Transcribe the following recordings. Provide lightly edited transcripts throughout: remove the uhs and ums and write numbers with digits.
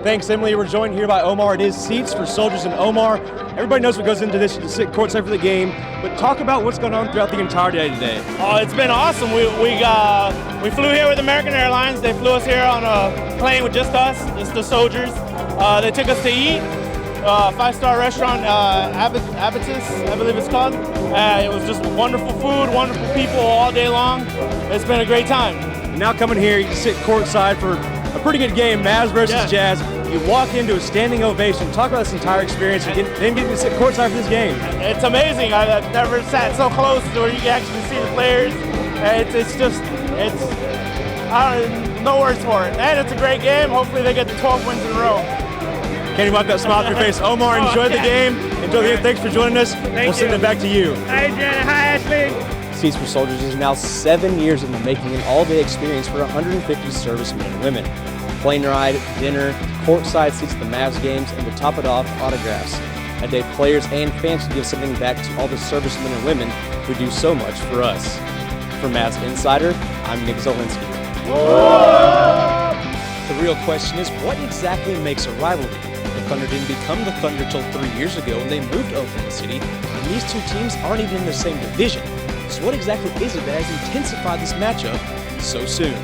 Thanks, Emily. We're joined here by Omar. It is Seats for Soldiers and Omar. Everybody knows what goes into this to sit courtside for the game, but talk about what's going on throughout the entire day today. Oh, it's been awesome. We flew here with American Airlines. They flew us here on a plane with just us, just the soldiers. They took us to eat. Five-star restaurant, Abatis, I believe it's called. It was just wonderful food, wonderful people all day long. It's been a great time. And now coming here, you can sit courtside for a pretty good game, Mavs versus Jazz. You walk into a standing ovation. Talk about this entire experience and getting to sit courtside for this game. It's amazing. I've never sat so close to where you can actually see the players. No words for it. And it's a great game. Hopefully they get the 12 wins in a row. Can you wipe that smile off your face? Omar, enjoy the game. Enjoy the game. Thanks for joining us. We'll send it back to you. Hi, Jenna. Hi, Ashley. Seats for Soldiers is now 7 years in the making, an all-day experience for 150 servicemen and women. Plane ride, dinner, courtside seats at the Mavs games, and to top it off, autographs. A day players and fans can give something back to all the servicemen and women who do so much for us. For Mavs Insider, I'm Nick Zelinski. The real question is, what exactly makes a rivalry? The Thunder didn't become the Thunder till 3 years ago when they moved to Oklahoma City, and these two teams aren't even in the same division. So what exactly is it that has intensified this matchup so soon?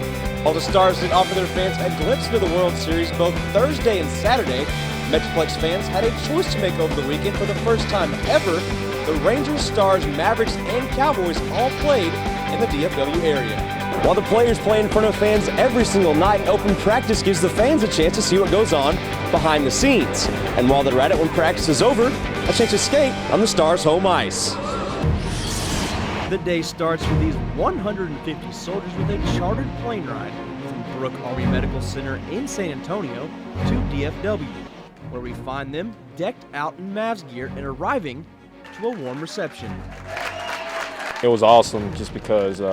While the Stars did offer their fans a glimpse into the World Series both Thursday and Saturday, Metroplex fans had a choice to make over the weekend. For the first time ever, the Rangers, Stars, Mavericks, and Cowboys all played in the DFW area. While the players play in front of fans every single night, open practice gives the fans a chance to see what goes on behind the scenes. And while they're at it when practice is over, a chance to skate on the Stars' home ice. The day starts for these 150 soldiers with a chartered plane ride from Brooke Army Medical Center in San Antonio to DFW, where we find them decked out in Mavs gear and arriving to a warm reception. It was awesome just because it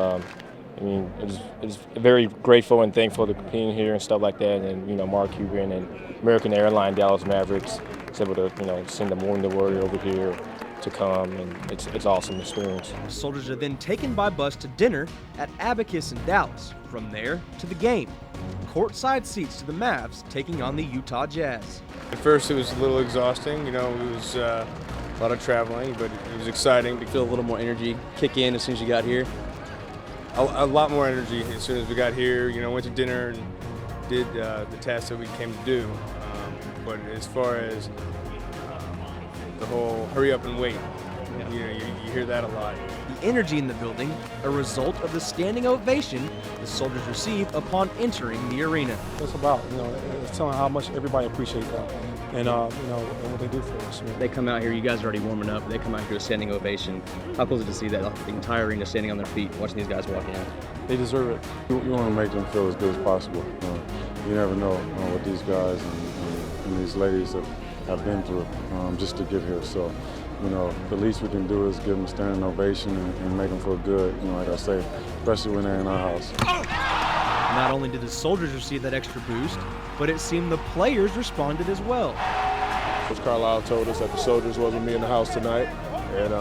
was very grateful and thankful to being here and stuff like that. And Mark Cuban and American Airlines, Dallas Mavericks was able to send the morning word over here to come, and it's an awesome experience. The soldiers are then taken by bus to dinner at Abacus in Dallas. From there to the game, courtside seats to the Mavs taking on the Utah Jazz. At first it was a little exhausting, it was a lot of traveling, but it was exciting. You feel a little more energy kick in as soon as you got here? A lot more energy as soon as we got here, went to dinner and did the task that we came to do. But as far as the whole hurry up and wait, you hear that a lot. The energy in the building, a result of the standing ovation the soldiers received upon entering the arena. It's about, it's telling how much everybody appreciates that and what they do for us. They come out here, you guys are already warming up, they come out here to a standing ovation. How cool is it to see that the entire arena standing on their feet, watching these guys walking out? They deserve it. You want to make them feel as good as possible. You never know what these guys and these ladies have been through just to get here. So, the least we can do is give them a standing ovation and make them feel good, like I say, especially when they're in our house. Not only did the soldiers receive that extra boost, but it seemed the players responded as well. Coach Carlisle told us that the soldiers wasn't be in the house tonight, and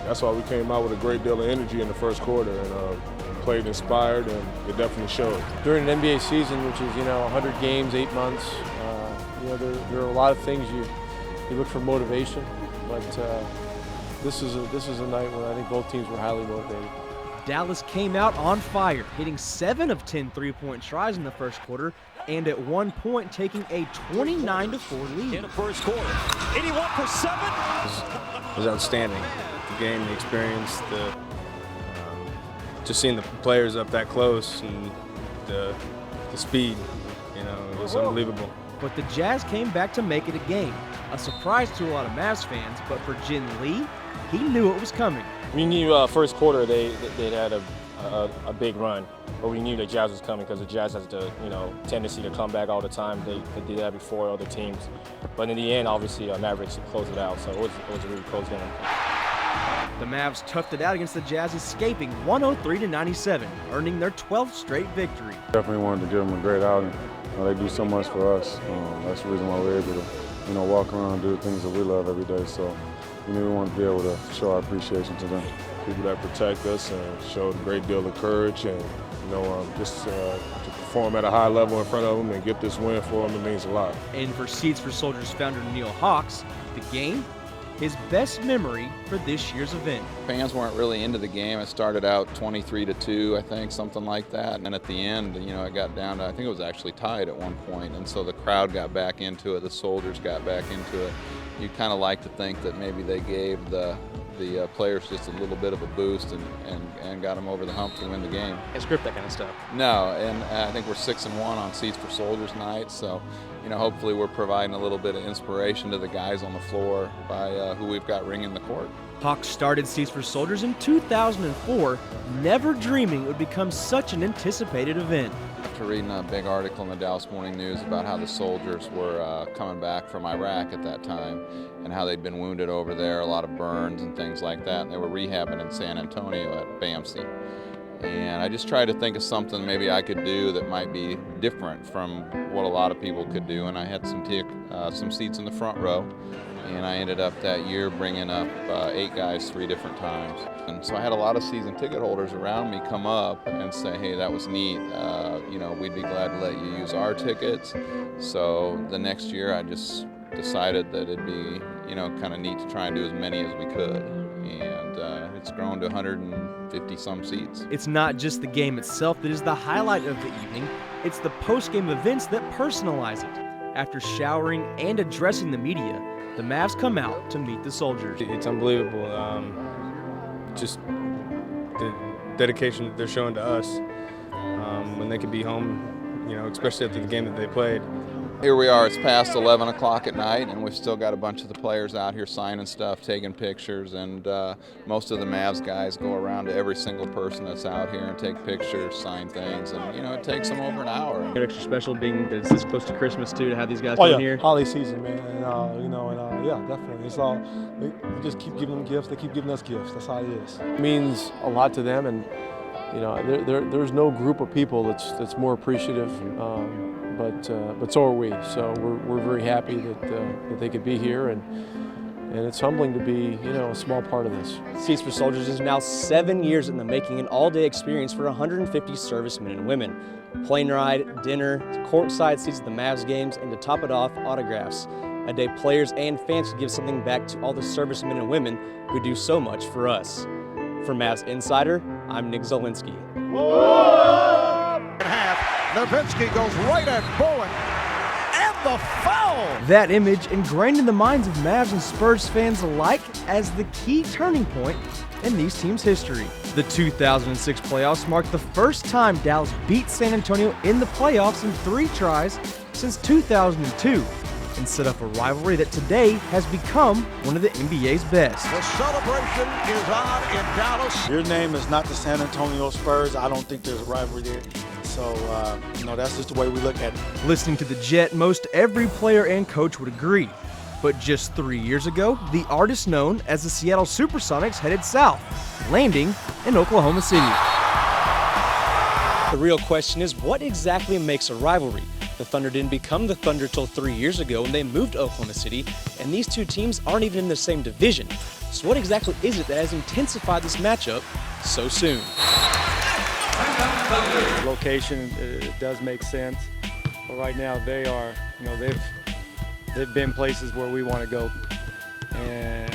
that's why we came out with a great deal of energy in the first quarter and played inspired, and it definitely showed. During an NBA season, which is 100 games, 8 months, there are a lot of things you look for motivation, but this is a night when I think both teams were highly motivated. Dallas came out on fire, hitting 7 of 10 three-point tries in the first quarter, and at one point taking a 29-4 lead. In the first quarter, 81 for 7. It was outstanding. The game, the experience, just seeing the players up that close and the speed, it was unbelievable. But the Jazz came back to make it a game. A surprise to a lot of Mavs fans, but for Jin Lee, he knew it was coming. We knew first quarter they had a big run, but we knew the Jazz was coming because the Jazz has the tendency to come back all the time. They did that before other teams, but in the end, obviously Mavericks closed it out, so it was a really close game. The Mavs toughed it out against the Jazz, escaping 103-97, earning their 12th straight victory. Definitely wanted to give them a great outing. They do so much for us. That's the reason why we're able to, walk around and do the things that we love every day. So, we want to be able to show our appreciation to them. People that protect us and showed a great deal of courage and just to perform at a high level in front of them and get this win for them, it means a lot. And for Seeds for Soldiers founder Neil Hawks, the game, his best memory for this year's event. Fans weren't really into the game. It started out 23-2, I think, something like that. And then at the end, it got down to, I think it was actually tied at one point. And so the crowd got back into it, the Soldiers got back into it. You kind of like to think that maybe they gave the players just a little bit of a boost and got them over the hump to win the game. And script that kind of stuff. No, and I think we're 6-1 on Seeds for Soldiers night, so hopefully we're providing a little bit of inspiration to the guys on the floor by who we've got ringing the court. Hawks started Seeds for Soldiers in 2004, never dreaming it would become such an anticipated event. After reading a big article in the Dallas Morning News about how the soldiers were coming back from Iraq at that time and how they'd been wounded over there, a lot of burns and things like that, and they were rehabbing in San Antonio at BAMC. And I just tried to think of something maybe I could do that might be different from what a lot of people could do, and I had some seats in the front row. And I ended up that year bringing up 8 guys 3 different times. And so I had a lot of season ticket holders around me come up and say, hey, that was neat. We'd be glad to let you use our tickets. So the next year I just decided that it'd be, kind of neat to try and do as many as we could. And it's grown to 150 some seats. It's not just the game itself that is the highlight of the evening. It's the post-game events that personalize it. After showering and addressing the media, the Mavs come out to meet the Soldiers. It's unbelievable. Just the dedication that they're showing to us when they could be home, especially after the game that they played. Here we are, it's past 11 o'clock at night, and we've still got a bunch of the players out here signing stuff, taking pictures, and most of the Mavs guys go around to every single person that's out here and take pictures, sign things, and it takes them over an hour. Extra special being that it's this close to Christmas too, to have these guys come here. Holiday season, man, and yeah, definitely. It's all, we just keep giving them gifts, they keep giving us gifts, that's how it is. It means a lot to them, and there's no group of people that's more appreciative. But so are we. So we're very happy that they could be here, and it's humbling to be a small part of this. Seeds for Soldiers is now 7 years in the making, an all-day experience for 150 servicemen and women. Plane ride, dinner, courtside seats at the Mavs games, and to top it off, autographs. A day players and fans can give something back to all the servicemen and women who do so much for us. For Mavs Insider, I'm Nick Zelinski. Nowitzki goes right at Bowen, and the foul! That image ingrained in the minds of Mavs and Spurs fans alike as the key turning point in these teams' history. The 2006 playoffs marked the first time Dallas beat San Antonio in the playoffs in 3 tries since 2002, and set up a rivalry that today has become one of the NBA's best. The celebration is on in Dallas. Your name is not the San Antonio Spurs. I don't think there's a rivalry there. So, that's just the way we look at it. Listening to the Jet, most every player and coach would agree. But just 3 years ago, the artist known as the Seattle Supersonics headed south, landing in Oklahoma City. The real question is, what exactly makes a rivalry? The Thunder didn't become the Thunder till 3 years ago when they moved to Oklahoma City, and these two teams aren't even in the same division. So what exactly is it that has intensified this matchup so soon? Location, it does make sense, but right now they are, they've been places where we want to go, and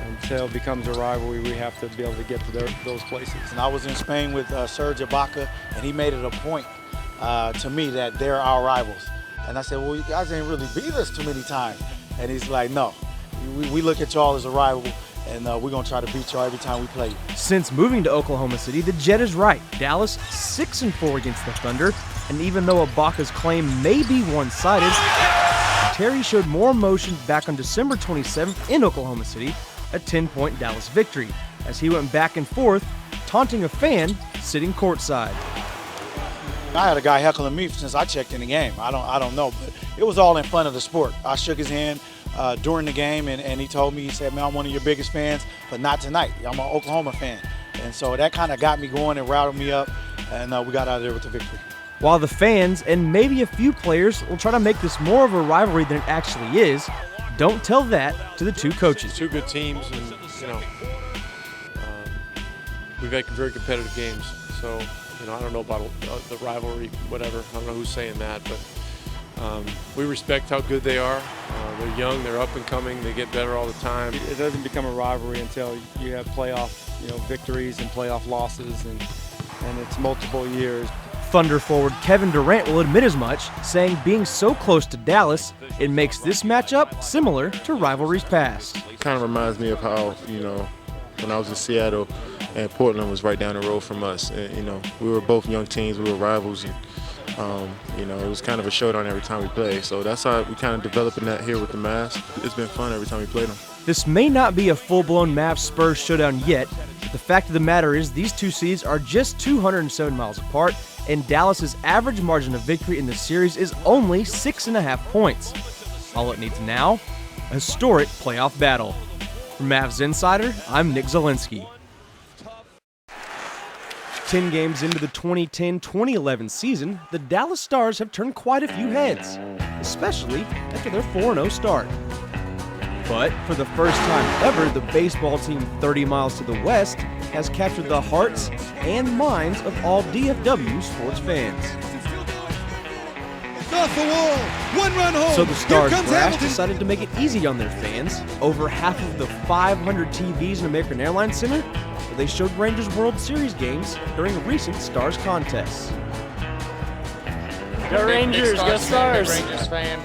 until it becomes a rivalry, we have to be able to get to those places. And I was in Spain with Serge Ibaka, and he made it a point to me that they're our rivals. And I said, well, you guys ain't really beat us too many times. And he's like, no, we look at y'all as a rival, and we're going to try to beat y'all every time we play you. Since moving to Oklahoma City, the Jet is right. Dallas 6-4 against the Thunder, and even though Ibaka's claim may be one-sided, Terry showed more emotion back on December 27th in Oklahoma City, a 10-point Dallas victory, as he went back and forth, taunting a fan sitting courtside. I had a guy heckling me since I checked in the game. I don't know, but it was all in fun of the sport. I shook his hand during the game, and he told me, he said, man, I'm one of your biggest fans, but not tonight. I'm an Oklahoma fan. And so that kind of got me going and routed me up, and we got out of there with the victory. While the fans and maybe a few players will try to make this more of a rivalry than it actually is, don't tell that to the two coaches. Two good teams, and we've had very competitive games. So, you know, I don't know about the rivalry, whatever. I don't know who's saying that, but we respect how good they are. They're young, they're up and coming, they get better all the time. It doesn't become a rivalry until you have playoff, you know, victories and playoff losses, and it's multiple years. Thunder forward Kevin Durant will admit as much, saying being so close to Dallas, it makes this matchup similar to rivalries past. It kind of reminds me of how, you know, when I was in Seattle and Portland was right down the road from us. And, you know, we were both young teams, we were rivals, and you know, it was kind of a showdown every time we played. So that's how we kind of developing that here with the Mavs. It's been fun every time we played them. This may not be a full-blown Mavs-Spurs showdown yet, but the fact of the matter is these two cities are just 207 miles apart, and Dallas's average margin of victory in the series is only 6.5 points. All it needs now, a historic playoff battle. From Mavs Insider, I'm Nick Zelinski. 10 games into the 2010-2011 season, the Dallas Stars have turned quite a few heads, especially after their 4-0 start. But for the first time ever, the baseball team 30 miles to the west has captured the hearts and minds of all DFW sports fans. It's off the wall. 1-run home. So the Stars brass decided to make it easy on their fans. Over half of the 500 TVs in American Airlines Center, where they showed Rangers World Series games during recent Stars contests. Go Rangers, go Stars. I'm a Rangers fan.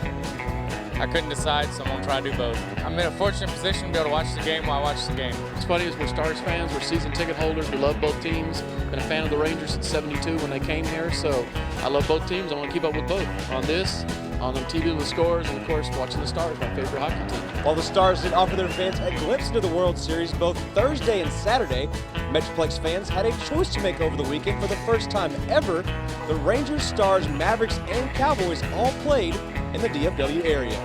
I couldn't decide, so I'm going to try to do both. I'm in a fortunate position to be able to watch the game while I watch the game. What's funny is we're Stars fans, we're season ticket holders, we love both teams. Been a fan of the Rangers since '72 when they came here, so I love both teams. I want to keep up with both on this, on the TV with scores, and of course watching the Stars, my favorite hockey team. While the Stars did offer their fans a glimpse into the World Series both Thursday and Saturday, Metroplex fans had a choice to make over the weekend. For the first time ever, the Rangers, Stars, Mavericks, and Cowboys all played in the DFW area.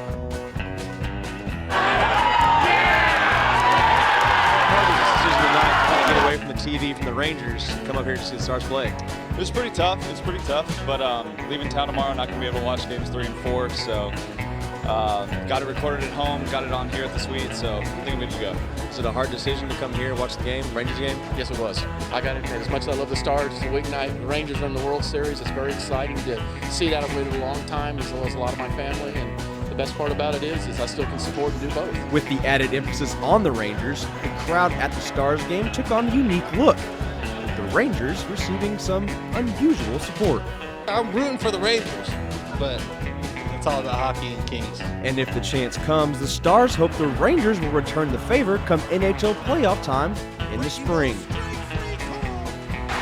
Get away from the TV, from the Rangers, come up here to see the Stars play. It was pretty tough. But leaving town tomorrow, not going to be able to watch games 3 and 4. So got it recorded at home, got it on here at the suite. So I think I'm good to go. Is it a hard decision to come here and watch the game, Rangers game? Yes, it was. I got it. As much as I love the Stars, it's a weeknight. The Rangers are in the World Series. It's very exciting to see that. I've waited a long time, as well as a lot of my family. And the best part about it is I still can support and do both. With the added emphasis on the Rangers, the crowd at the Stars game took on a unique look, with the Rangers receiving some unusual support. I'm rooting for the Rangers, but it's all about hockey and Kings. And if the chance comes, the Stars hope the Rangers will return the favor come NHL playoff time in the spring.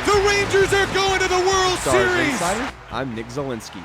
The Rangers are going to the World Stars Series! Insider, I'm Nick Zelinski.